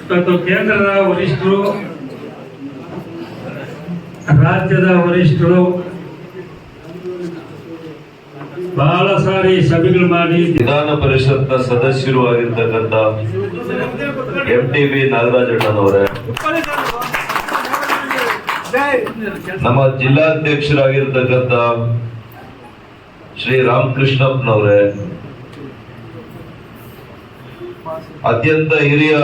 ಇವತ್ತು ಕೇಂದ್ರದ ವರಿಷ್ಠರು, ರಾಜ್ಯದ ವರಿಷ್ಠರು ಬಹಳ ಸಾರಿ ಸಭೆಗಳು ಮಾಡಿ ವಿಧಾನ ಪರಿಷತ್ನ ಸದಸ್ಯರು ಆಗಿರ್ತಕ್ಕಂಥ MTV ನಾಗರಾಜಣ್ಣನವರೇ, ನಮ್ಮ ಜಿಲ್ಲಾಧ್ಯಕ್ಷರಾಗಿರ್ತಕ್ಕಂಥ ಶ್ರೀ ರಾಮಕೃಷ್ಣಪ್ಪನವರೇ, ಅತ್ಯಂತ ಹಿರಿಯ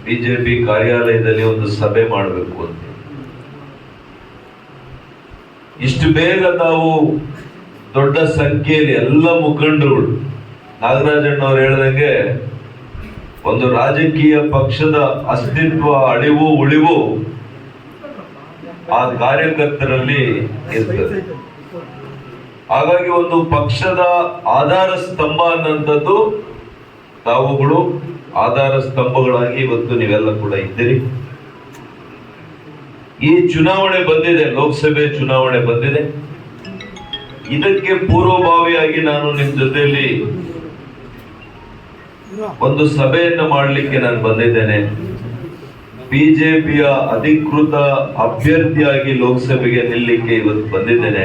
ಬಿಜೆಪಿ ಕಾರ್ಯಾಲಯದಲ್ಲಿ ಒಂದು ಸಭೆ ಮಾಡಬೇಕು ಅಂತ ಇಷ್ಟು ಬೇಗ ತಾವು ದೊಡ್ಡ ಸಂಖ್ಯೆಯಲ್ಲಿ ಎಲ್ಲ ಮುಖಂಡರುಗಳು, ನಾಗರಾಜಣ್ಣವ್ರು ಹೇಳ್ದಂಗೆ ಒಂದು ರಾಜಕೀಯ ಪಕ್ಷದ ಅಸ್ತಿತ್ವ ಅಳಿವು ಉಳಿವು ಆ ಕಾರ್ಯಕರ್ತರಲ್ಲಿ ಇರ್ತದೆ. ಹಾಗಾಗಿ ಒಂದು ಪಕ್ಷದ ಆಧಾರ ಸ್ತಂಭ ಅನ್ನೋಂಥದ್ದು ತಾವುಗಳು ಆಧಾರ ಸ್ತಂಭಗಳಾಗಿ ಇವತ್ತು ನೀವೆಲ್ಲ ಕೂಡ ಇದ್ದೀರಿ. ಈ ಚುನಾವಣೆ ಬಂದಿದೆ, ಲೋಕಸಭೆ ಚುನಾವಣೆ ಬಂದಿದೆ. ಇದಕ್ಕೆ ಪೂರ್ವಭಾವಿಯಾಗಿ ನಾನು ನಿಮ್ ಜೊತೆಯಲ್ಲಿ ಒಂದು ಸಭೆಯನ್ನ ಮಾಡಲಿಕ್ಕೆ ನಾನು ಬಂದಿದ್ದೇನೆ. ಬಿಜೆಪಿಯ ಅಧಿಕೃತ ಅಭ್ಯರ್ಥಿಯಾಗಿ ಲೋಕಸಭೆಗೆ ನಿಲ್ಲಕ್ಕೆ ಇವತ್ತು ಬಂದಿದ್ದೇನೆ.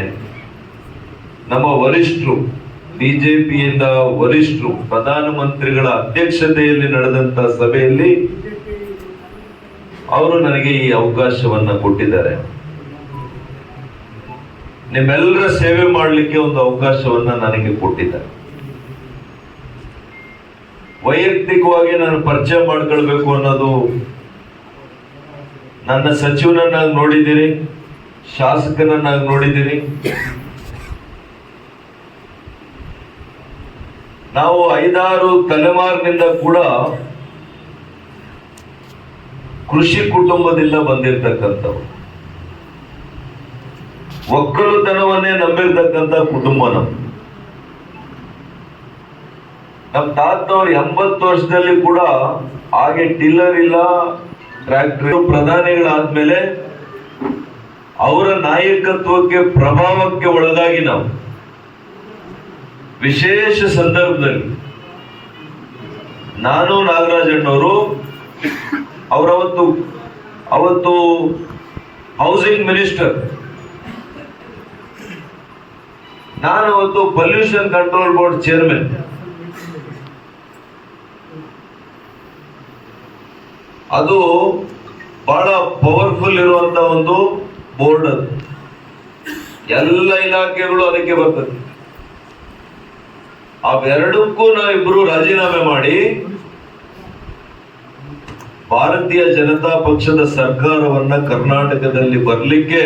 ನಮ್ಮ ವರಿಷ್ಠರು, ಬಿಜೆಪಿಯಿಂದ ವರಿಷ್ಠರು, ಪ್ರಧಾನಮಂತ್ರಿಗಳ ಅಧ್ಯಕ್ಷತೆಯಲ್ಲಿ ನಡೆದಂತ ಸಭೆಯಲ್ಲಿ ಅವರು ನನಗೆ ಈ ಅವಕಾಶವನ್ನ ಕೊಟ್ಟಿದ್ದಾರೆ. ನಿಮ್ಮೆಲ್ಲರ ಸೇವೆ ಮಾಡಲಿಕ್ಕೆ ಒಂದು ಅವಕಾಶವನ್ನ ನನಗೆ ಕೊಟ್ಟಿದ್ದಾರೆ. ವೈಯಕ್ತಿಕವಾಗಿ ನಾನು ಪರಿಚಯ ಮಾಡ್ಕೊಳ್ಬೇಕು ಅನ್ನೋದು, ನನ್ನ ಸಚಿವನನ್ನಾಗಿ ನೋಡಿದ್ದೀರಿ, ಶಾಸಕನನ್ನಾಗಿ ನೋಡಿದ್ದೀರಿ. ನಾವು 5-6 ತಲೆಮಾರಿನಿಂದ ಕೂಡ ಕೃಷಿ ಕುಟುಂಬದಿಂದ ಬಂದಿರತಕ್ಕಂಥವ್ರು, ಒಕ್ಕಲುತನವನ್ನೇ ನಂಬಿರ್ತಕ್ಕಂಥ ಕುಟುಂಬ ನಮ್ದು. ನಮ್ಮ ತಾತನವ್ರು 80 ವರ್ಷದಲ್ಲಿ ಕೂಡ ಹಾಗೆ ಟಿಲ್ಲರ್ ಇಲ್ಲ, ಟ್ರ್ಯಾಕ್ಟರ್. ಪ್ರಧಾನಿಗಳಾದ್ಮೇಲೆ ಅವರ ನಾಯಕತ್ವಕ್ಕೆ, ಪ್ರಭಾವಕ್ಕೆ ಒಳಗಾಗಿ ನಾವು ವಿಶೇಷ ಸಂದರ್ಭದಲ್ಲಿ ನಾನು ನಾಗರಾಜಣ್ಣವರು ಅವತ್ತು ಹೌಸಿಂಗ್ ಮಿನಿಸ್ಟರ್, ನಾನು ಅವತ್ತು ಪೊಲ್ಯೂಷನ್ ಕಂಟ್ರೋಲ್ ಬೋರ್ಡ್ ಚೇರ್ಮನ್. ಅದು ಬಹಳ ಪವರ್ಫುಲ್ ಇರುವಂತ ಒಂದು ಬೋರ್ಡ್. ಅದು ಎಲ್ಲ ಇಲಾಖೆಗಳು ಅದಕ್ಕೆ ಬರ್ತದೆ. ಅವೆರಡಕ್ಕೂ ನಾವಿಬ್ರು ರಾಜೀನಾಮೆ ಮಾಡಿ ಭಾರತೀಯ ಜನತಾ ಪಕ್ಷದ ಸರ್ಕಾರವನ್ನ ಕರ್ನಾಟಕದಲ್ಲಿ ಬರಲಿಕ್ಕೆ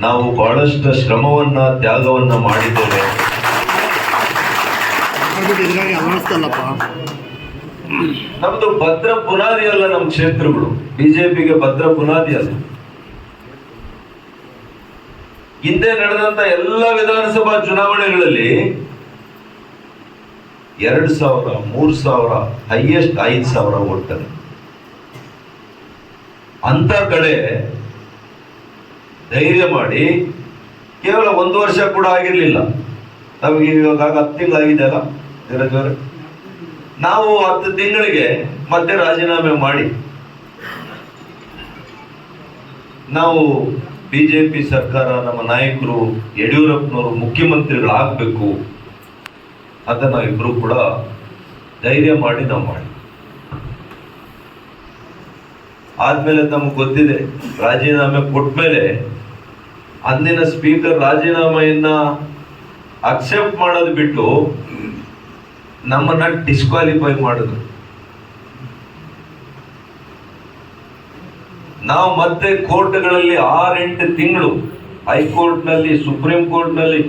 ನಾವು ಬಹಳಷ್ಟು ಶ್ರಮವನ್ನ, ತ್ಯಾಗವನ್ನ ಮಾಡಿದ್ದೇವೆ. ನಮ್ದು ಭದ್ರ ಬುನಾದಿ ಅಲ್ಲ, ನಮ್ಮ ಕ್ಷೇತ್ರಗಳು ಬಿಜೆಪಿಗೆ ಭದ್ರ ಬುನಾದಿ ಅಲ್ಲ. ಹಿಂದೆ ನಡೆದಂತ ಎಲ್ಲ ವಿಧಾನಸಭಾ ಚುನಾವಣೆಗಳಲ್ಲಿ 2,000, 3,000, ಹೈಯೆಸ್ಟ್ 5,000 ಓಡ್ತಾರೆ. ಅಂತ ಕಡೆ ಧೈರ್ಯ ಮಾಡಿ ಕೇವಲ 1 ವರ್ಷ ಕೂಡ ಆಗಿರ್ಲಿಲ್ಲ ನಮಗೆ. ಇವಾಗ 10 ತಿಂಗಳಾಗಿದೆ ಅಲ್ಲ, ನಾವು 10 ತಿಂಗಳಿಗೆ ಮತ್ತೆ ರಾಜೀನಾಮೆ ಮಾಡಿ ನಾವು ಬಿಜೆಪಿ ಸರ್ಕಾರ, ನಮ್ಮ ನಾಯಕರು ಯಡಿಯೂರಪ್ಪನವರು ಮುಖ್ಯಮಂತ್ರಿಗಳಾಗಬೇಕು ಅಂತ ನಾವಿಬ್ರು ಕೂಡ ಧೈರ್ಯ ಮಾಡಿ ನಾವು ಮಾಡಿ ಆದ್ಮೇಲೆ ನಮಗೆ ಗೊತ್ತಿದೆ, ರಾಜೀನಾಮೆ ಕೊಟ್ಮೇಲೆ ಅಂದಿನ ಸ್ಪೀಕರ್ ರಾಜೀನಾಮೆಯನ್ನ ಅಕ್ಸೆಪ್ಟ್ ಮಾಡೋದು ಬಿಟ್ಟು ನಮ್ಮನ್ನ ಡಿಸ್ಕ್ವಾಲಿಫೈ ಮಾಡಿದ್ರು. ನಾವು ಮತ್ತೆ ಕೋರ್ಟ್ಗಳಲ್ಲಿ 6-8 ತಿಂಗಳು, ಹೈಕೋರ್ಟ್ ನಲ್ಲಿ, ಸುಪ್ರೀಂ ಕೋರ್ಟ್ ನಲ್ಲಿ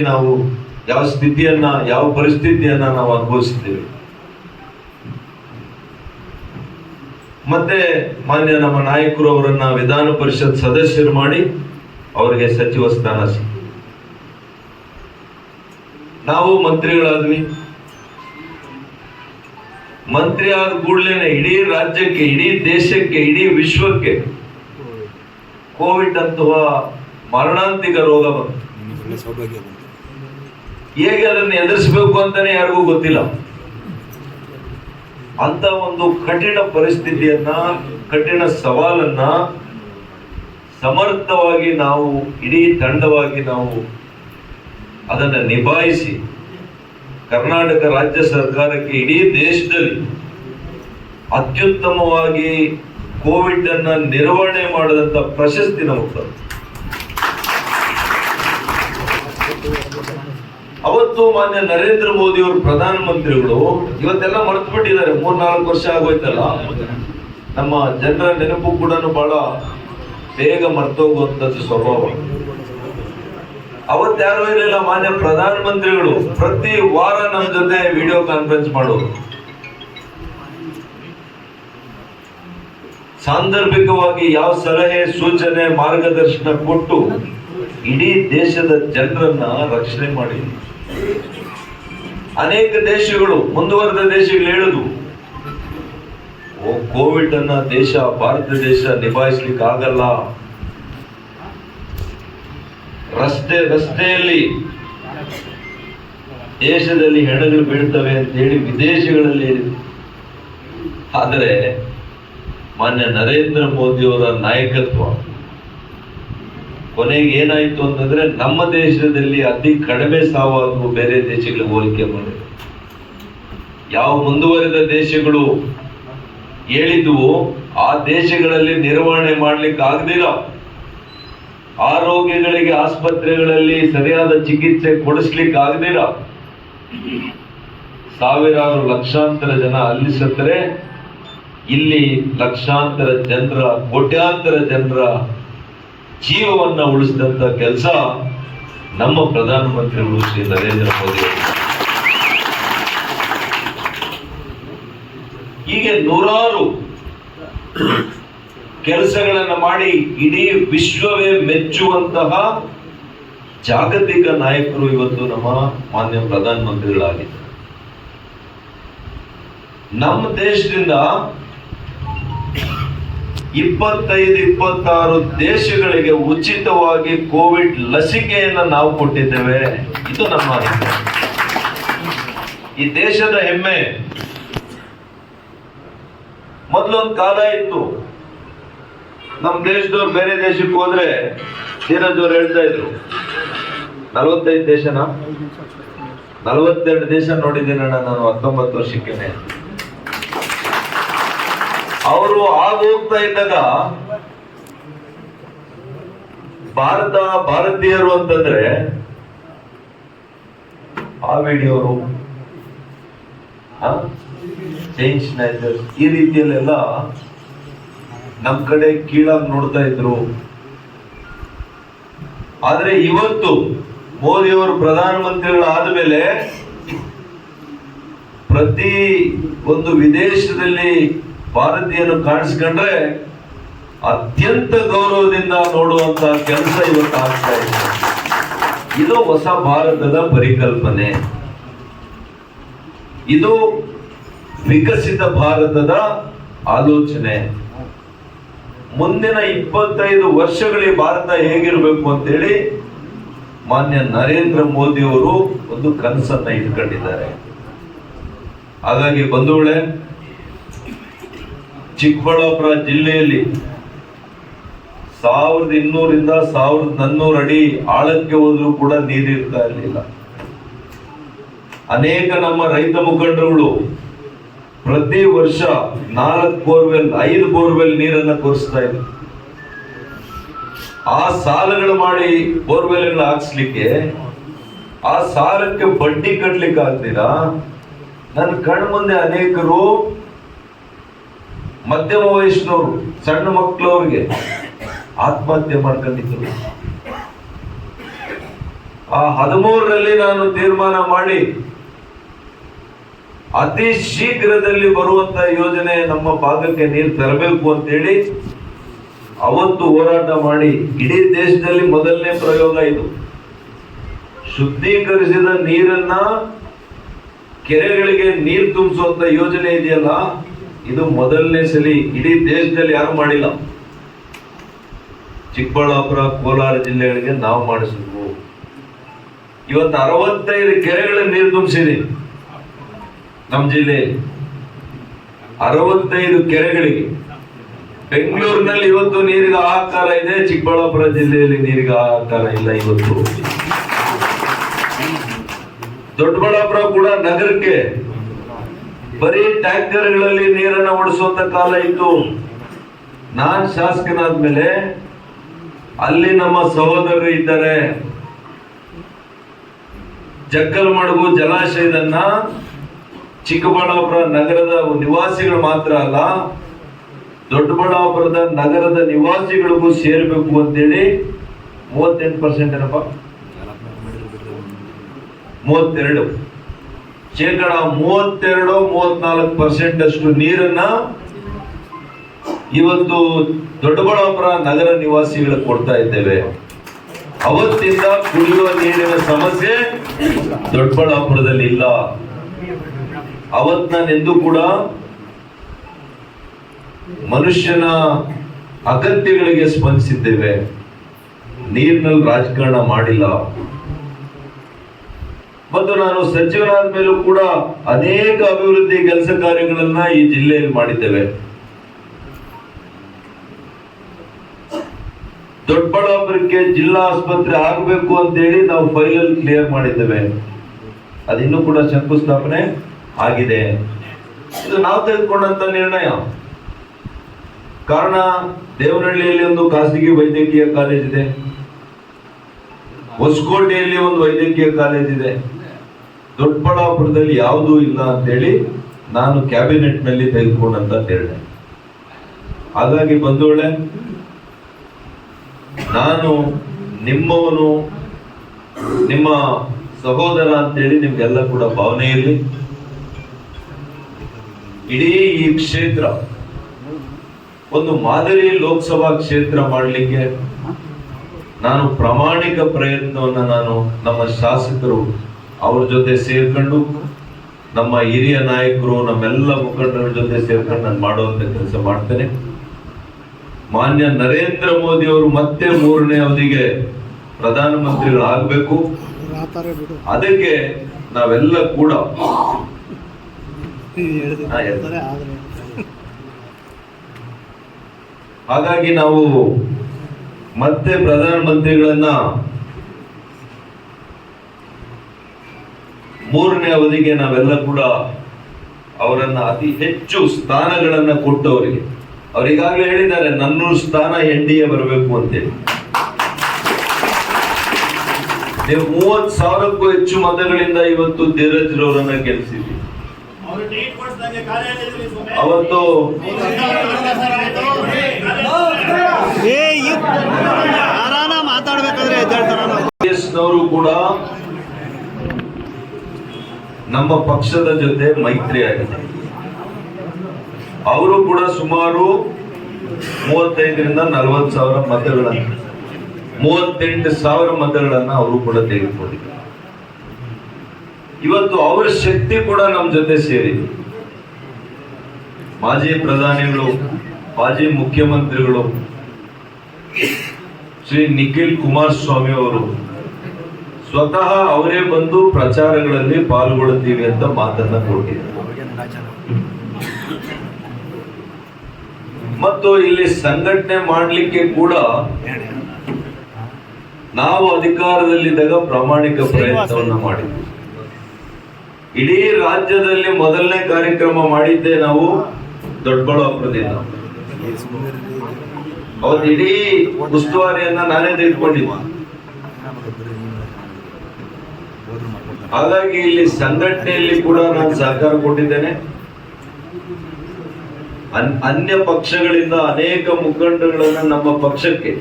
ನಾವು ಯಾವ ಸ್ಥಿತಿಯನ್ನ, ಯಾವ ಪರಿಸ್ಥಿತಿಯನ್ನ ನಾವು ಅನುಭವಿಸ್ತೀವಿ. ಮತ್ತೆ ಮಾನ್ಯ ನಮ್ಮ ನಾಯಕರು ಅವರನ್ನ ವಿಧಾನ ಪರಿಷತ್ ಸದಸ್ಯರು ಮಾಡಿ ಅವರಿಗೆ ಸಚಿವ ಸ್ಥಾನ ಸಿಕ್ಕಿತು. ನಾವು ಮಂತ್ರಿಗಳಾದ್ವಿ. ಮಂತ್ರಿ ಆದ ಕೂಡಲೇ ಇಡೀ ರಾಜ್ಯಕ್ಕೆ, ಇಡೀ ದೇಶಕ್ಕೆ, ಇಡೀ ವಿಶ್ವಕ್ಕೆ ಕೋವಿಡ್ ಅಥವಾ ಮರಣಾಂತಿಕ ರೋಗ ಬಂತು. ಹೇಗೆ ಅದನ್ನು ಎದುರಿಸಬೇಕು ಅಂತಾನೆ ಯಾರಿಗೂ ಗೊತ್ತಿಲ್ಲ. ಅಂತ ಒಂದು ಕಠಿಣ ಪರಿಸ್ಥಿತಿಯನ್ನ, ಕಠಿಣ ಸವಾಲನ್ನ ಸಮರ್ಥವಾಗಿ ನಾವು ಇಡೀ ತಂಡವಾಗಿ ನಾವು ಅದನ್ನು ನಿಭಾಯಿಸಿ ಕರ್ನಾಟಕ ರಾಜ್ಯ ಸರ್ಕಾರಕ್ಕೆ ಇಡೀ ದೇಶದಲ್ಲಿ ಅತ್ಯುತ್ತಮವಾಗಿ ಕೋವಿಡ್ ಅನ್ನ ನಿರ್ವಹಣೆ ಮಾಡಿದಂತ ಪ್ರಶಸ್ತಿ ನಮಗೆ. ಅವತ್ತು ಮಾನ್ಯ ನರೇಂದ್ರ ಮೋದಿ ಅವರು ಪ್ರಧಾನಮಂತ್ರಿಗಳು, ಇವತ್ತೆಲ್ಲ ಮರೆತು ಬಿಟ್ಟಿದ್ದಾರೆ, 3-4 ವರ್ಷ ಆಗೋಯ್ತಲ್ಲ, ನಮ್ಮ ಜನರ ನೆನಪು ಕೂಡ ಬಹಳ ಬೇಗ ಮರ್ತೋಗುವಂತದ್ದು ಸ್ವಭಾವ. ಅವತ್ತು ಯಾರು ಇರಲಿಲ್ಲ, ಮಾನ್ಯ ಪ್ರಧಾನಮಂತ್ರಿಗಳು ಪ್ರತಿ ವಾರ ನಮ್ಮ ಜೊತೆ ವಿಡಿಯೋ ಕಾನ್ಫರೆನ್ಸ್ ಮಾಡೋರು. ಸಾಂದರ್ಭಿಕವಾಗಿ ಯಾವ ಸಲಹೆ, ಸೂಚನೆ, ಮಾರ್ಗದರ್ಶನ ಕೊಟ್ಟು ಇಡೀ ದೇಶದ ಜನರನ್ನ ರಕ್ಷಣೆ ಮಾಡಿ. ಅನೇಕ ದೇಶಗಳು, ಮುಂದುವರೆದ ದೇಶಗಳು ಹೇಳುದು, ಕೋವಿಡ್ ಅನ್ನ ಭಾರತ ದೇಶ ನಿಭಾಯಿಸ್ಲಿಕ್ಕೆ ಆಗಲ್ಲ, ರಸ್ತೆಯಲ್ಲಿ ದೇಶದಲ್ಲಿ ಹೆಣಗಳು ಬೀಳ್ತವೆ ಅಂತ ಹೇಳಿ ವಿದೇಶಗಳಲ್ಲಿ. ಆದರೆ ಮಾನ್ಯ ನರೇಂದ್ರ ಮೋದಿ ಅವರ ನಾಯಕತ್ವ ಕೊನೆಗೆ ಏನಾಯ್ತು ಅಂತಂದ್ರೆ, ನಮ್ಮ ದೇಶದಲ್ಲಿ ಅತಿ ಕಡಿಮೆ ಸಾವಾದ್ರು ಬೇರೆ ದೇಶಗಳಿಗೆ ಹೋಲಿಕೆ ಮಾಡಿದೆ. ಯಾವ ಮುಂದುವರೆದ ದೇಶಗಳು ಹೇಳಿದ್ವು, ಆ ದೇಶಗಳಲ್ಲಿ ನಿರ್ವಹಣೆ ಮಾಡ್ಲಿಕ್ಕೆ ಆಗದಿಲ್ಲ, ಆರೋಗ್ಯಗಳಿಗೆ ಆಸ್ಪತ್ರೆಗಳಲ್ಲಿ ಸರಿಯಾದ ಚಿಕಿತ್ಸೆ ಕೊಡಿಸ್ಲಿಕ್ಕೆ ಆಗದಿಲ್ಲ, ಸಾವಿರಾರು ಲಕ್ಷಾಂತರ ಜನ ಅಲ್ಲಿ ಸತ್ತರೆ, ಇಲ್ಲಿ ಲಕ್ಷಾಂತರ ಜನರ, ಕೋಟ್ಯಾಂತರ ಜನರ ಜೀವವನ್ನ ಉಳಿಸಿದಂತ ಕೆಲಸ ನಮ್ಮ ಪ್ರಧಾನಮಂತ್ರಿಗಳು ಶ್ರೀ ನರೇಂದ್ರ ಮೋದಿ ಅವರು. ಹೀಗೆ ನೂರಾರು ಕೆಲಸಗಳನ್ನ ಮಾಡಿ ಇಡೀ ವಿಶ್ವವೇ ಮೆಚ್ಚುವಂತಹ ಜಾಗತಿಕ ನಾಯಕರು ಇವತ್ತು ನಮ್ಮ ಮಾನ್ಯ ಪ್ರಧಾನಮಂತ್ರಿಗಳಾಗಿದ್ದಾರೆ. ನಮ್ಮ ದೇಶದಿಂದ 25-26 ದೇಶಗಳಿಗೆ ಉಚಿತವಾಗಿ ಕೋವಿಡ್ ಲಸಿಕೆಯನ್ನು ನಾವು ಕೊಟ್ಟಿದ್ದೇವೆ. ಇದು ನಮ್ಮ ಹೆಮ್ಮೆ, ಈ ದೇಶದ ಹೆಮ್ಮೆ. ಮೊದಲೊಂದು ಕಾಲ ಇತ್ತು, ನಮ್ಮ ದೇಶದವ್ರು ಬೇರೆ ದೇಶಕ್ಕೆ ಹೋದ್ರೆ ಧೀರಜ್ ಅವ್ರು ಹೇಳ್ತಾ ಇದ್ರು, 45 ದೇಶನ 42 ದೇಶ ನೋಡಿದ್ದೇನಣ್ಣ ನಾನು 19 ವರ್ಷಕ್ಕೇನೆ. ಅವರು ಹೋಗ್ತಾ ಇದ್ದಾಗ ಭಾರತೀಯರು ಅಂತಂದ್ರೆ ಆ ವಿಡಿಯೋರು, ಚೈನ್ ಸ್ನ್ಯಾಚರ್ಸ್, ಈ ರೀತಿಯಲ್ಲೆಲ್ಲ ನಮ್ ಕಡೆ ಕೀಳಾಗಿ ನೋಡ್ತಾ ಇದ್ರು. ಆದ್ರೆ ಇವತ್ತು ಮೋದಿ ಅವರು ಪ್ರಧಾನಮಂತ್ರಿಗಳಾದ ಮೇಲೆ ಪ್ರತಿ ಒಂದು ವಿದೇಶದಲ್ಲಿ ಭಾರತೀಯರು ಕಾಣಿಸ್ಕೊಂಡ್ರೆ ಅತ್ಯಂತ ಗೌರವದಿಂದ ನೋಡುವಂತ ಕೆಲಸ ಇವತ್ತು ಆಗ್ತಾ ಇದೆ. ಇದು ಹೊಸ ಭಾರತದ ಪರಿಕಲ್ಪನೆ, ಇದು ವಿಕಸಿತ ಭಾರತದ ಆಲೋಚನೆ. ಮುಂದಿನ 25 ವರ್ಷಗಳಿಗೆ ಭಾರತ ಹೇಗಿರಬೇಕು ಅಂತೇಳಿ ಮಾನ್ಯ ನರೇಂದ್ರ ಮೋದಿ ಅವರು ಒಂದು ಕನಸನ್ನ ಇಟ್ಕೊಂಡಿದ್ದಾರೆ. ಹಾಗಾಗಿ ಬಂಧುಗಳೇ, ಚಿಕ್ಕಬಳ್ಳಾಪುರ ಜಿಲ್ಲೆಯಲ್ಲಿ 1200ರಿಂದ 1400 ಅಡಿ ಆಳಕ್ಕೆ ಹೋದ್ರೂ ಕೂಡ ನೀರಿರ್ತಾ ಇರಲಿಲ್ಲ. ಅನೇಕ ನಮ್ಮ ರೈತ ಮುಖಂಡರುಗಳು ಪ್ರತಿ ವರ್ಷ 4 ಬೋರ್ವೆಲ್ 5 ಬೋರ್ವೆಲ್ ನೀರನ್ನ ಕೊರಿಸ್ತಾ ಇದ್ರು. ಆ ಸಾಲಗಳು ಮಾಡಿ ಬೋರ್ವೆಲ್ ಹಾಕ್ಸ್ಲಿಕ್ಕೆ, ಆ ಸಾಲಕ್ಕೆ ಬಡ್ಡಿ ಕಟ್ಲಿಕ್ಕೆ ಆಗ್ತೀರಾ. ನನ್ನ ಕಣ್ಮುಂದೆ ಅನೇಕರು ಮಧ್ಯಮ ವಯಸ್ಸಿನವರು, ಸಣ್ಣ ಮಕ್ಕಳವ್ರಿಗೆ ಆತ್ಮಹತ್ಯೆ ಮಾಡ್ಕೊಂಡಿದ್ರು. ಆ 13ರಲ್ಲಿ ನಾನು ತೀರ್ಮಾನ ಮಾಡಿ ಅತಿ ಶೀಘ್ರದಲ್ಲಿ ಬರುವಂತ ಯೋಜನೆ ನಮ್ಮ ಭಾಗಕ್ಕೆ ನೀರು ತರಬೇಕು ಅಂತೇಳಿ ಅವತ್ತು ಹೋರಾಟ ಮಾಡಿ ಇಡೀ ದೇಶದಲ್ಲಿ ಮೊದಲನೇ ಪ್ರಯೋಗ ಇದು. ಶುದ್ಧೀಕರಿಸಿದ ನೀರನ್ನ ಕೆರೆಗಳಿಗೆ ನೀರು ತುಂಬಿಸುವಂತ ಯೋಜನೆ ಇದೆಯಲ್ಲ, ಇದು ಮೊದಲನೇ ಸಲ ಇಡೀ ದೇಶದಲ್ಲಿ ಯಾರು ಮಾಡಿಲ್ಲ. ಚಿಕ್ಕಬಳ್ಳಾಪುರ, ಕೋಲಾರ ಜಿಲ್ಲೆಗಳಿಗೆ ನಾವು ಮಾಡಿಸಿದ್ವು. ಇವತ್ತು 65 ಕೆರೆಗಳ ನೀರು ತುಂಬಿಸಿದೆ ನಮ್ಮ ಜಿಲ್ಲೆಯಲ್ಲಿ. 65 ಕೆರೆಗಳಿಗೆ. ಬೆಂಗಳೂರಿನಲ್ಲಿ ಇವತ್ತು ನೀರಿಗೆ ಹಾಹಾಕಾರ ಇದೆ, ಚಿಕ್ಕಬಳ್ಳಾಪುರ ಜಿಲ್ಲೆಯಲ್ಲಿ ನೀರಿಗೆ ಹಾಹಾಕಾರ ಇಲ್ಲ. ಇವತ್ತು ದೊಡ್ಡಬಳ್ಳಾಪುರ ಕೂಡ ನಗರಕ್ಕೆ ಬರೀ ಟ್ಯಾಂಕರ್ಗಳಲ್ಲಿ ನೀರನ್ನು ಓಡಿಸುವಂತ ಕಾಲ ಇತ್ತು. ನಾನ್ ಶಾಸಕನಾದ್ಮೇಲೆ ಅಲ್ಲಿ ನಮ್ಮ ಸಹೋದರರು ಇದ್ದಾರೆ. ಜಕ್ಕಲಮಡುಗು ಜಲಾಶಯದನ್ನ ಚಿಕ್ಕಬಳ್ಳಾಪುರ ನಗರದ ನಿವಾಸಿಗಳು ಮಾತ್ರ ಅಲ್ಲ, ದೊಡ್ಡಬಳ್ಳಾಪುರದ ನಗರದ ನಿವಾಸಿಗಳಿಗೂ ಸೇರ್ಬೇಕು ಅಂತೇಳಿ 38% ಏನಪ್ಪ 32 ಶೇಕಡ 32-34% ಅಷ್ಟು ನೀರನ್ನ ಇವತ್ತು ದೊಡ್ಡಬಳ್ಳಾಪುರ ನಗರ ನಿವಾಸಿಗಳಿಗೆ ಕೊಡ್ತಾ ಇದ್ದೇವೆ. ಅವತ್ತಿಂದ ಕುಡಿಯುವ ನೀರಿನ ಸಮಸ್ಯೆ ದೊಡ್ಡಬಳ್ಳಾಪುರದಲ್ಲಿ ಇಲ್ಲ. ಅವತ್ ನಾನೆಂದೂ ಕೂಡ ಮನುಷ್ಯನ ಅಗತ್ಯಗಳಿಗೆ ಸ್ಪಂದಿಸಿದ್ದೇವೆ, ನೀರಿನಲ್ಲಿ ರಾಜಕಾರಣ ಮಾಡಿಲ್ಲ. ಮತ್ತು ನಾನು ಸಚಿವನಾದ ಮೇಲೂ ಕೂಡ ಅನೇಕ ಅಭಿವೃದ್ಧಿ ಕೆಲಸ ಕಾರ್ಯಗಳನ್ನ ಈ ಜಿಲ್ಲೆಯಲ್ಲಿ ಮಾಡಿದ್ದೇವೆ. ದೊಡ್ಡಬಳ್ಳಾಪುರಕ್ಕೆ ಜಿಲ್ಲಾ ಆಸ್ಪತ್ರೆ ಆಗಬೇಕು ಅಂತೇಳಿ ನಾವು ಫೈಲಲ್ಲಿ ಕ್ಲಿಯರ್ ಮಾಡಿದ್ದೇವೆ. ಅದಿನ್ನೂ ಕೂಡ ಶಂಕುಸ್ಥಾಪನೆ ಆಗಿದೆ. ಇದು ನಾವು ತೆಗೆದುಕೊಂಡಂತ ನಿರ್ಣಯ. ಕಾರಣ, ದೇವನಹಳ್ಳಿಯಲ್ಲಿ ಒಂದು ಖಾಸಗಿ ವೈದ್ಯಕೀಯ ಕಾಲೇಜ್ ಇದೆ, ಹೊಸಕೋಟೆಯಲ್ಲಿ ಒಂದು ವೈದ್ಯಕೀಯ ಕಾಲೇಜ್ ಇದೆ, ದೊಡ್ಡಬಳ್ಳಾಪುರದಲ್ಲಿ ಯಾವುದೂ ಇಲ್ಲ ಅಂತೇಳಿ ನಾನು ಕ್ಯಾಬಿನೆಟ್ ನಲ್ಲಿ ತೆಗೆದುಕೊಂಡಂತ ನಿರ್ಣಯ. ಹಾಗಾಗಿ ಬಂಧುಗಳೇ, ನಾನು ನಿಮ್ಮವನು, ನಿಮ್ಮ ಸಹೋದರ ಅಂತೇಳಿ ನಿಮ್ಗೆಲ್ಲ ಕೂಡ ಭಾವನೆ ಇರಲಿ. ಇಡೀ ಈ ಕ್ಷೇತ್ರ ಒಂದು ಮಾದರಿ ಲೋಕಸಭಾ ಕ್ಷೇತ್ರ ಮಾಡಲಿಕ್ಕೆ ನಾನು ಪ್ರಾಮಾಣಿಕ ಪ್ರಯತ್ನವನ್ನ ನಮ್ಮ ಶಾಸಕರು ಅವ್ರ ಜೊತೆ ಸೇರ್ಕೊಂಡು, ನಮ್ಮ ಹಿರಿಯ ನಾಯಕರು, ನಮ್ಮೆಲ್ಲ ಮುಖಂಡರ ಜೊತೆ ಸೇರ್ಕೊಂಡು ನಾನು ಮಾಡುವಂತ ಕೆಲಸ ಮಾಡ್ತೇನೆ. ಮಾನ್ಯ ನರೇಂದ್ರ ಮೋದಿ ಅವರು ಮತ್ತೆ 3ನೇ ಅವಧಿಗೆ ಪ್ರಧಾನಮಂತ್ರಿಗಳಾಗಬೇಕು. ಅದಕ್ಕೆ ನಾವೆಲ್ಲ ಕೂಡ ಹಾಗಾಗಿ ನಾವು ಮತ್ತೆ ಪ್ರಧಾನಮಂತ್ರಿಗಳನ್ನ 3ನೇ ಅವಧಿಗೆ ನಾವೆಲ್ಲ ಕೂಡ ಅವರನ್ನ ಅತಿ ಹೆಚ್ಚು ಸ್ಥಾನಗಳನ್ನ ಕೊಟ್ಟವರಿಗೆ, ಅವರಿಗಾಗಲೇ ಹೇಳಿದ್ದಾರೆ 400 ಸ್ಥಾನ NDA ಬರಬೇಕು ಅಂತೇಳಿ. ನೀವು 30,000ಕ್ಕೂ ಹೆಚ್ಚು ಮತಗಳಿಂದ ಇವತ್ತು ಧೀರಜ್ ರವರನ್ನ ಗೆಲ್ಲಿಸಿದ್ವಿ. ಅವತ್ತು ಕಾಂಗ್ರೆಸ್ನವರು ಕೂಡ ನಮ್ಮ ಪಕ್ಷದ ಜೊತೆ ಮೈತ್ರಿ ಆಗಿದೆ. ಅವರು ಕೂಡ ಸುಮಾರು 35,000-40,000 ಮತಗಳನ್ನ, 38,000 ಮತಗಳನ್ನ ಅವರು ಕೂಡ ತೆಗೆದುಕೊಂಡಿದ್ದಾರೆ. ಇವತ್ತು ಅವರ ಶಕ್ತಿ ಕೂಡ ನಮ್ಮ ಜೊತೆ ಸೇರಿದೆ. ಮಾಜಿ ಪ್ರಧಾನಿಗಳು, ಮಾಜಿ ಮುಖ್ಯಮಂತ್ರಿಗಳು ಶ್ರೀ ನಿಖಿಲ್ ಕುಮಾರಸ್ವಾಮಿ ಅವರು ಸ್ವತಃ ಅವರೇ ಬಂದು ಪ್ರಚಾರಗಳಲ್ಲಿ ಪಾಲ್ಗೊಳ್ಳುತ್ತೀವಿ ಅಂತ ಮಾತನ್ನ ಕೊಟ್ಟಿದ್ದಾರೆ. ಮತ್ತು ಇಲ್ಲಿ ಸಂಘಟನೆ ಮಾಡಲಿಕ್ಕೆ ಕೂಡ ನಾವು ಅಧಿಕಾರದಲ್ಲಿದ್ದಾಗ ಪ್ರಾಮಾಣಿಕ ಪ್ರಯತ್ನವನ್ನ ಮಾಡಿದ್ವಿ. ಇಡೀ ರಾಜ್ಯದಲ್ಲಿ ಮೊದಲನೇ ಕಾರ್ಯಕ್ರಮ ಮಾಡಿದ್ದೆ ನಾವು ದೊಡ್ಡಬಳ್ಳಾಪುರದಿಂದ. ಅವತ್ತು ಇಡೀ ಉಸ್ತುವಾರಿಯನ್ನ ನಾನೇ ತೆಗೆದುಕೊಂಡಿದ್ದೆ. ಹಾಗಾಗಿ ಇಲ್ಲಿ ಸಂಘಟನೆಯಲ್ಲಿ ಕೂಡ ನಾನು ಸಹಕಾರ ಕೊಟ್ಟಿದ್ದೇನೆ. ಅನ್ಯ ಪಕ್ಷಗಳಿಂದ ಅನೇಕ ಮುಖಂಡಗಳನ್ನ ನಮ್ಮ ಪಕ್ಷಕ್ಕೆ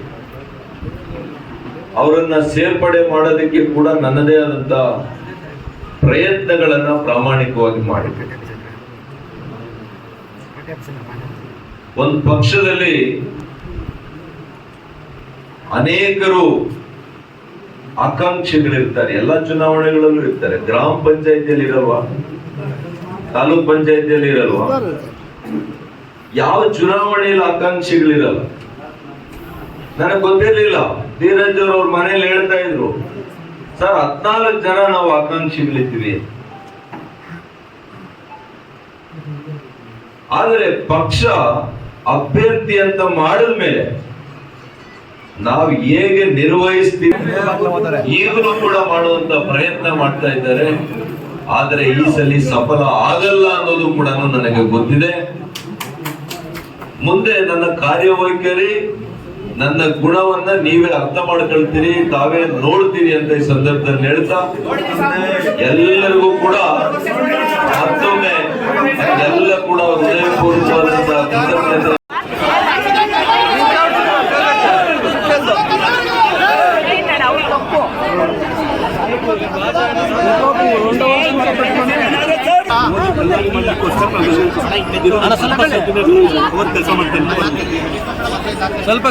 ಅವರನ್ನ ಸೇರ್ಪಡೆ ಮಾಡೋದಕ್ಕೆ ಕೂಡ ನನ್ನದೇ ಆದಂತ ಪ್ರಯತ್ನಗಳನ್ನ ಪ್ರಾಮಾಣಿಕವಾಗಿ ಮಾಡಿದ್ದೆ. ಒಂದು ಪಕ್ಷದಲ್ಲಿ ಅನೇಕರು ಆಕಾಂಕ್ಷಿಗಳಿರ್ತಾರೆ, ಎಲ್ಲ ಚುನಾವಣೆಗಳಲ್ಲೂ ಇರ್ತಾರೆ. ಗ್ರಾಮ ಪಂಚಾಯತಿಯಲ್ಲಿ ಇರಲ್ವಾ, ತಾಲೂಕ್ ಪಂಚಾಯತಿಯಲ್ಲಿ ಇರಲ್ವಾ, ಯಾವ ಚುನಾವಣೆಯಲ್ಲಿ ಆಕಾಂಕ್ಷಿಗಳಿರಲ್ಲ. ನನಗೆ ಗೊತ್ತಿರ್ಲಿಲ್ಲ. ಧೀರಜ್ ಅವ್ರ ಮನೇಲಿ ಹೇಳ್ತಾ ಇದ್ರು, ಸರ್ 14 ಜನ ನಾವು ಆಕಾಂಕ್ಷಿಗಳಿದ್ದೀವಿ. ಆದರೆ ಪಕ್ಷ ಅಭ್ಯರ್ಥಿ ಅಂತ ಮಾಡಿದ ಮೇಲೆ ನಾವು ಹೇಗೆ ನಿರ್ವಹಿಸ್ತೀವಿ ಈಗಲೂ ಕೂಡ ಮಾಡುವಂತ ಪ್ರಯತ್ನ ಮಾಡ್ತಾ ಇದ್ದಾರೆ. ಆದರೆ ಈ ಸಲ ಸಫಲ ಆಗಲ್ಲ ಅನ್ನೋದು ಕೂಡ ನನಗೆ ಗೊತ್ತಿದೆ. ಮುಂದೆ ನನ್ನ ಕಾರ್ಯವೈಖರಿ, ನನ್ನ ಗುಣವನ್ನ ನೀವೇ ಅರ್ಥ ಮಾಡ್ಕೊಳ್ತೀರಿ, ತಾವೇ ನೋಡ್ತೀರಿ ಅಂತ ಈ ಸಂದರ್ಭದಲ್ಲಿ ಹೇಳ್ತಾ ಎಲ್ಲರಿಗೂ ಕೂಡ ಮತ್ತೊಮ್ಮೆ ಎಲ್ಲ ಕೂಡ ಹೃದಯಪೂರ್ವಕವಾದಂತಹ ಕೃತಜ್ಞತೆ.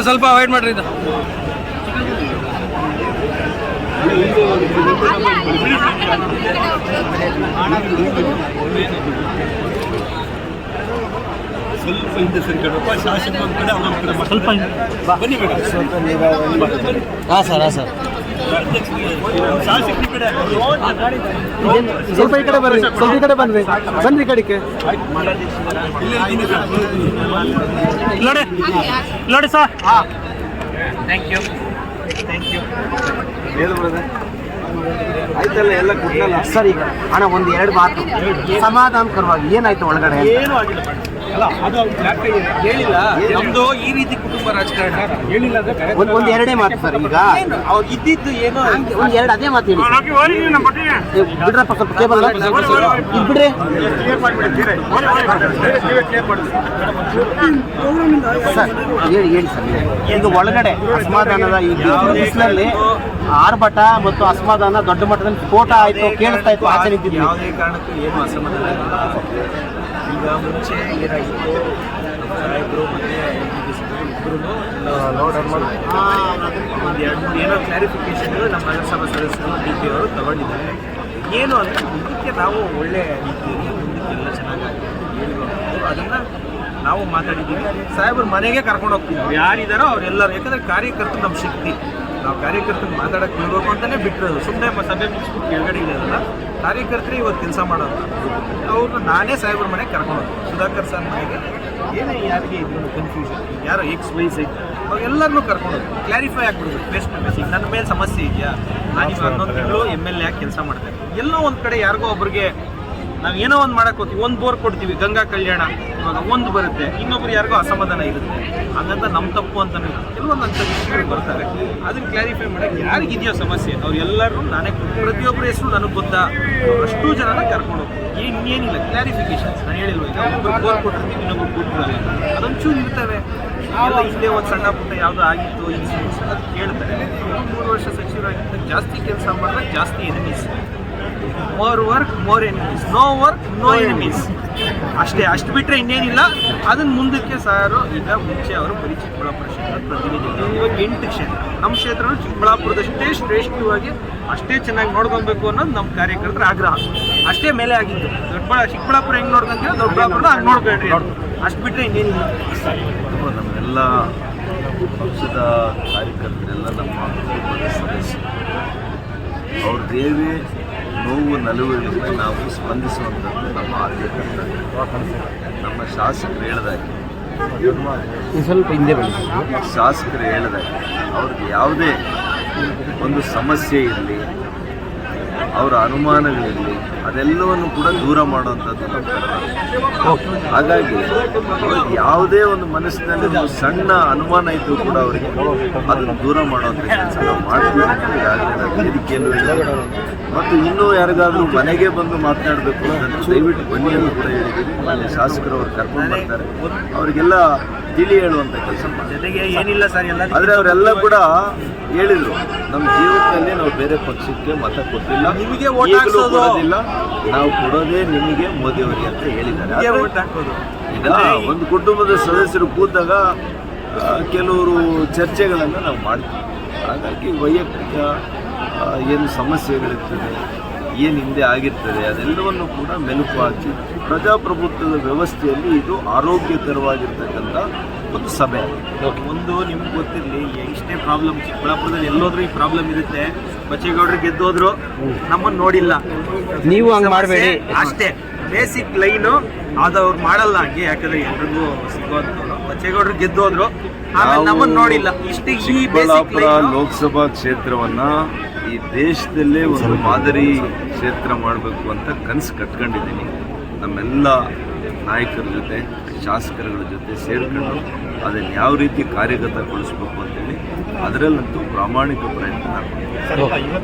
ಸ್ವಲ್ಪ ಅವಾಯ್ಡ್ ಮಾಡ್ರಿ ಇದು. ಸ್ವಲ್ಪ ಹಿಂದೆ ಸರಿ ಕಡಪ್ಪ, ಶಾಸಕ ಒಂದ್ ಕಡೆ ಅವನೊಂದ್ ಕಡೆ ಸ್ವಲ್ಪ ಬನ್ನಿ ಮೇಡಮ್. ಹಾಂ ಸರ್ ಶಾಸಕ ಈ ಕಡೆ ಸ್ವಲ್ಪ ಈ ಕಡೆ ಬರ್ರಿ, ಸ್ವಲ್ಪ ಈ ಕಡೆ ಬನ್ರಿ ಕಡೆಗೆ. ನೋಡಿ ಸರ್. ಥ್ಯಾಂಕ್ ಯು ಆಯ್ತಲ್ಲ, ಎಲ್ಲ ಕೊಟ್ಟಲ್ಲ ಸರ್. ಈಗ ಅಣ್ಣ ಒಂದು ಎರಡು ಮಾತು ಸಮಾಧಾನಕರವಾಗಿ ಏನಾಯ್ತು ಒಳಗಡೆ? ಏನೂ ಆಗಿಲ್ಲ ಅಲ್ಲ, ಅದು ಹೇಳಿಲ್ಲ. ನಮ್ದು ಈ ರೀತಿ ಕುಟುಂಬ ರಾಜಕಾರಣ ಹೇಳಿಲ್ಲ. ಒಂದು ಎರಡೇ ಮಾತು ಸರ್. ಈಗ ಅವ್ರು ಇದ್ದಿದ್ದು ಏನೋ ಒಂದು ಎರಡು ಅದೇ ಮಾತು ಹೇಳಿ ಬಿಡ್ರಪ್ಪ, ಸ್ವಲ್ಪ ಕೇಬಲ್ ಬಿಡ್ರಿ ಸರ್. ಹೇಳಿ ಸರ್. ಈಗ ಒಳಗಡೆ ಅಸಮಾಧಾನದ ಈ ಬಿಸಿಲಲ್ಲಿ ಆರ್ಭಟ ಮತ್ತು ಅಸಮಾಧಾನ ದೊಡ್ಡ ಮಟ್ಟದಲ್ಲಿ ಸ್ಫೋಟ ಆಯ್ತು, ಕೇಳಿಸ್ತಾ ಇತ್ತು, ಆಚೆ ನಿಂತಿದ್ವಿ. ಯಾವುದೇ ಕಾರಣಕ್ಕೂ ಏನು ಅಸಮಾಧಾನ ಇಲ್ಲ. ಈಗ ಮುಂಚೆ ಏನಾಗಿತ್ತು, ನಮ್ಮ ಸಾಹೇಬರು ಮತ್ತು ಇಬ್ಬರು ಒಂದು ಎರಡು ಮೂರು ಏನೋ ಕ್ಲಾರಿಫಿಕೇಶನ್ ನಮ್ಮ ನಗರಸಭಾ ಸದಸ್ಯರು ಡಿ ಪಿ ಅವರು ತಗೊಂಡಿದ್ದಾರೆ. ಏನು ಅಂದರೆ ಮುಂದಕ್ಕೆ ನಾವು ಒಳ್ಳೆ ರೀತಿಯಲ್ಲಿ ಮುಂದಕ್ಕೆಲ್ಲ ಚೆನ್ನಾಗಿ ಹೇಳಿಕೊಂಡು ಅದನ್ನು ನಾವು ಮಾತಾಡಿದ್ದೀವಿ. ಸಾಹೇಬರು ಮನೆಗೆ ಕರ್ಕೊಂಡು ಹೋಗ್ತೀವಿ. ಯಾರಿದ್ದಾರೋ ಅವರೆಲ್ಲರೂ, ಯಾಕಂದರೆ ಕಾರ್ಯಕರ್ತರು ನಮ್ಮ ಶಕ್ತಿ. ನಾವು ಕಾರ್ಯಕರ್ತರು ಮಾತಾಡೋಕ್ಕೆ ಬಿಡಬೇಕು ಅಂತಲೇ ಬಿಟ್ಟಿರೋದು. ಸುಮ್ಮನೆ ಸಭೆ ಮುಗಿಸ್ಬಿಟ್ಟು ಕೆಳಗಡೆ ಇರೋದಲ್ಲ, ಕಾರ್ಯಕರ್ತರೇ ಇವತ್ತು ಕೆಲಸ ಮಾಡೋದು. ಅವ್ರನ್ನ ನಾನೇ ಸಾಹೇಬ್ರ ಮನೆಗೆ ಕರ್ಕೊಂಡು ಹೋಗ್ತೀನಿ, ಸುಧಾಕರ್ ಸರ್ ಮನೆಗೆ. ಏನೇ ಯಾರಿಗೆ ಇದ್ರು ಕನ್ಫ್ಯೂಷನ್, ಯಾರೋ XYZ ಅವಾಗೆಲ್ಲರನ್ನೂ ಕರ್ಕೊಂಡು ಹೋಗಿ ಕ್ಲಾರಿಫೈ ಆಗಿಬಿಡ್ಬೇಕು ಫೇಸ್ ಟು ಫೇಸ್. ನನ್ನ ಮೇಲೆ ಸಮಸ್ಯೆ ಇದೆಯಾ, ನಾನು ಈಗ 11 ತಿಂಗಳು MLA ಆಗಿ ಕೆಲಸ ಮಾಡ್ತೇನೆ. ಎಲ್ಲೋ ಒಂದು ಕಡೆ ಯಾರಿಗೋ ಒಬ್ರಿಗೆ ನಾವು ಏನೋ ಒಂದು ಮಾಡಕ್ಕೆ ಹೋಗ್ತೀವಿ, ಒಂದು ಬೋರ್ ಕೊಡ್ತೀವಿ, ಗಂಗಾ ಕಲ್ಯಾಣ ಇವಾಗ ಒಂದು ಬರುತ್ತೆ, ಇನ್ನೊಬ್ರು ಯಾರಿಗೋ ಅಸಮಾಧಾನ ಇರುತ್ತೆ. ಹಂಗಂತ ನಮ್ಮ ತಪ್ಪು ಅಂತಲೇ ಕೆಲವೊಂದು ಅಂಥ ವಿಷಯಗಳು ಬರ್ತಾರೆ. ಅದನ್ನು ಕ್ಲಾರಿಫೈ ಮಾಡೋಕ್ಕೆ ಯಾರಿಗಿದೆಯೋ ಸಮಸ್ಯೆ ಅವ್ರೆಲ್ಲರೂ ನಾನೇ ಪ್ರತಿಯೊಬ್ಬರ ಹೆಸರು ನನಗೆ ಗೊತ್ತಾ, ಅಷ್ಟು ಜನನ ಕರ್ಕೊಂಡು ಹೋಗ್ತೀವಿ. ಇನ್ನೇನಿಲ್ಲ ಕ್ಲಾರಿಫಿಕೇಶನ್ಸ್. ನಾನು ಹೇಳಿಲ್ವ, ಈಗ ಒಬ್ಬರು ಬೋರ್ ಕೊಟ್ಟಿರ್ತೀವಿ, ಇನ್ನೊಬ್ರು ಕೊಟ್ಟಿರಲ್ಲ, ಅದೊಂಚೂರು ಇರ್ತವೆ. ಎಲ್ಲ ಹಿಂದೆ ಒಂದು ಸಣ್ಣ ಪುಟ್ಟ ಯಾವುದೋ ಆಗಿತ್ತು ಇನ್ಸಿಡೆಂಟ್ಸ್ ಅದು ಕೇಳ್ತಾರೆ. 3 ವರ್ಷ ಸಚಿವರಾಗಿದ್ದ ಜಾಸ್ತಿ ಕೆಲಸ ಮಾಡಿದ್ರೆ ಜಾಸ್ತಿ enemies. More work more enemies, no work no enemies. ಅಷ್ಟು ಬಿಟ್ಟರೆ ಇನ್ನೇನಿಲ್ಲ. ಅದನ್ನು ಮುಂದಕ್ಕೆ ಸಾರು. ಈಗ ಮುಂಚೆ ಅವರು ಬರೀ ಚಿಕ್ಕಬಳ್ಳಾಪುರ ಕ್ಷೇತ್ರ ಪ್ರತಿನಿಧಿಗಳು, ಇವಾಗ 8 ಕ್ಷೇತ್ರ. ನಮ್ಮ ಕ್ಷೇತ್ರನೂ ಚಿಕ್ಕಬಳ್ಳಾಪುರದಷ್ಟೇ ಶ್ರೇಷ್ಠವಾಗಿ ಅಷ್ಟೇ ಚೆನ್ನಾಗಿ ನೋಡ್ಕೊಬೇಕು ಅನ್ನೋದು ನಮ್ಮ ಕಾರ್ಯಕರ್ತರ ಆಗ್ರಹ. ಅಷ್ಟೇ ಮೇಲೆ ಆಗಿತ್ತು. ಚಿಕ್ಕಬಳ್ಳಾಪುರ ಹೆಂಗೆ ನೋಡ್ಕೊಂತೀವಿ ದೊಡ್ಡಬಳ್ಳಾಪುರ ಹಂಗೆ ನೋಡ್ಬೇಡ್ರಿ, ಅಷ್ಟು ಬಿಟ್ಟರೆ ಇನ್ನೇನಿಲ್ಲ. ನಮ್ಮೆಲ್ಲ ಪಕ್ಷದ ಕಾರ್ಯಕರ್ತರೆಲ್ಲ ನಮ್ಮ ಕುಟುಂಬದ ಸದಸ್ಯರು, ಅವ್ರದ್ದೇವೇ ನೋವು ನಲುವುಗಳಿಗೆ ನಾವು ಸ್ಪಂದಿಸುವಂಥದ್ದು ನಮ್ಮ ಆದ್ಯತೆ. ನಮ್ಮ ಶಾಸಕರು ಹೇಳಿದಾಗೆ, ಸ್ವಲ್ಪ ಹಿಂದೆ ಬನ್ನಿ. ಶಾಸಕರು ಹೇಳಿದಾಗೆ ಅವ್ರಿಗೆ ಯಾವುದೇ ಒಂದು ಸಮಸ್ಯೆ ಇರಲಿ, ಅವರ ಅನುಮಾನಗಳಿರಲಿ, ಅದೆಲ್ಲವನ್ನು ಕೂಡ ದೂರ ಮಾಡುವಂಥದ್ದು ನಮ್ಮ ಕರ್ತವ್ಯ. ಹಾಗಾಗಿ ಅವ್ರಿಗೆ ಯಾವುದೇ ಒಂದು ಮನಸ್ಸಿನಲ್ಲಿ ಒಂದು ಸಣ್ಣ ಅನುಮಾನ ಇದ್ದರೂ ಕೂಡ ಅವರಿಗೆ ಅದನ್ನು ದೂರ ಮಾಡುವಂಥ ಕೆಲಸ ನಾವು ಮಾಡ್ತೀವಿ ಅಂತ ಈಗಾಗಲೇ ನಾವು ವೇದಿಕೆಯಲ್ಲೂ ಹೇಳಿದ್ದೀವಿ. ಮತ್ತು ಇನ್ನೂ ಯಾರಿಗಾದರೂ ಮನೆಗೆ ಬಂದು ಮಾತನಾಡಬೇಕು ಅಂತಂದರೆ ದಯವಿಟ್ಟು ಬನ್ನಿ ಅಂತ ಕೂಡ ಹೇಳಿದ್ದೀವಿ. ಮಾನ್ಯ ಶಾಸಕರು ಅವ್ರು ಕರ್ಕೊಂಡು ಬರ್ತಾರೆ, ಅವರಿಗೆಲ್ಲ ತಿಳಿ ಹೇಳುವಂಥ ಕೆಲಸ ಮಾಡ್ತಾರೆ. ಜೊತೆಗೆ ಏನಿಲ್ಲ ಸರ್, ಎಲ್ಲ ಆದರೆ ಅವರೆಲ್ಲ ಕೂಡ ಹೇಳಿದರು, ನಮ್ಮ ಜೀವನದಲ್ಲಿ ನಾವು ಬೇರೆ ಪಕ್ಷಕ್ಕೆ ಮತ ಕೊಟ್ಟಿಲ್ಲ, ನಿಮಗೆ ಈಗಲೂ ಕೊಡೋದಿಲ್ಲ, ನಾವು ಕೊಡೋದೇ ನಿಮಗೆ ಮೋದಿಯವರಿಗೆ ಅಂತ ಹೇಳಿದ್ದಾರೆ. ಓಟ್ ಹಾಕೋದು. ಈಗ ಒಂದು ಕುಟುಂಬದ ಸದಸ್ಯರು ಕೂತಾಗ ಕೆಲವರು ಚರ್ಚೆಗಳನ್ನು ನಾವು ಮಾಡ್ತೀವಿ. ಹಾಗಾಗಿ ವೈಯಕ್ತಿಕ ಏನು ಸಮಸ್ಯೆಗಳಿರ್ತದೆ, ಏನು ಹಿಂದೆ ಆಗಿರ್ತದೆ, ಅದೆಲ್ಲವನ್ನು ಕೂಡ ಮೆಲುಕು ಹಾಕಿ ಪ್ರಜಾಪ್ರಭುತ್ವದ ವ್ಯವಸ್ಥೆಯಲ್ಲಿ ಇದು ಆರೋಗ್ಯಕರವಾಗಿರ್ತಕ್ಕಂಥ ಒಂದು ಸಭೆ. ಒಂದು ನಿಮ್ಗೆ ಗೊತ್ತಿರಲಿ, ಇಷ್ಟೇ ಪ್ರಾಬ್ಲಮ್ ಚಿಕ್ಕಬಳ್ಳಾಪುರದಲ್ಲಿ ಎಲ್ಲೋದ್ರೂ ಈ ಪ್ರಾಬ್ಲಮ್ ಇರುತ್ತೆ. ಬಚ್ಚೇಗೌಡರು ಗೆದ್ದೋದ್ರು, ನಮ್ಮನ್ನು ನೋಡಿಲ್ಲ. ನೀವು ಹಂಗೆ ಮಾಡಬೇಡಿ ಅಷ್ಟೇ. ಬೇಸಿಕ್ ಲೈನು ಆದವ್ರು ಮಾಡಲ್ಲ ಹಂಗೆ, ಯಾಕಂದ್ರೆ ಎಲ್ರಿಗೂ ಸಿಗೋದವ್ರು ಬಚ್ಚೇಗೌಡರು ಗೆದ್ದೋದ್ರು, ಆಮೇಲೆ ನಮ್ಮನ್ನ ನೋಡಿಲ್ಲ. ಇಷ್ಟು ಈ ಬೇಸಿಕ್ ಚಿಕ್ಕಬಳ್ಳಾಪುರ ಲೋಕಸಭಾ ಕ್ಷೇತ್ರವನ್ನ ಈ ದೇಶದಲ್ಲೇ ಒಂದು ಮಾದರಿ ಕ್ಷೇತ್ರ ಮಾಡಬೇಕು ಅಂತ ಕನಸು ಕಟ್ಕೊಂಡಿದ್ದೀನಿ. ನಮ್ಮೆಲ್ಲ ನಾಯಕರ ಜೊತೆ ಶಾಸಕರುಗಳ ಜೊತೆ ಸೇರ್ಕೊಂಡು ಅದನ್ನು ಯಾವ ರೀತಿ ಕಾರ್ಯಗತಗೊಳಿಸ್ಬೇಕು ಅಂತೇಳಿ ಅದರಲ್ಲಂತೂ ಪ್ರಾಮಾಣಿಕ ಪ್ರಯತ್ನ ಮಾಡ್ತೀನಿ.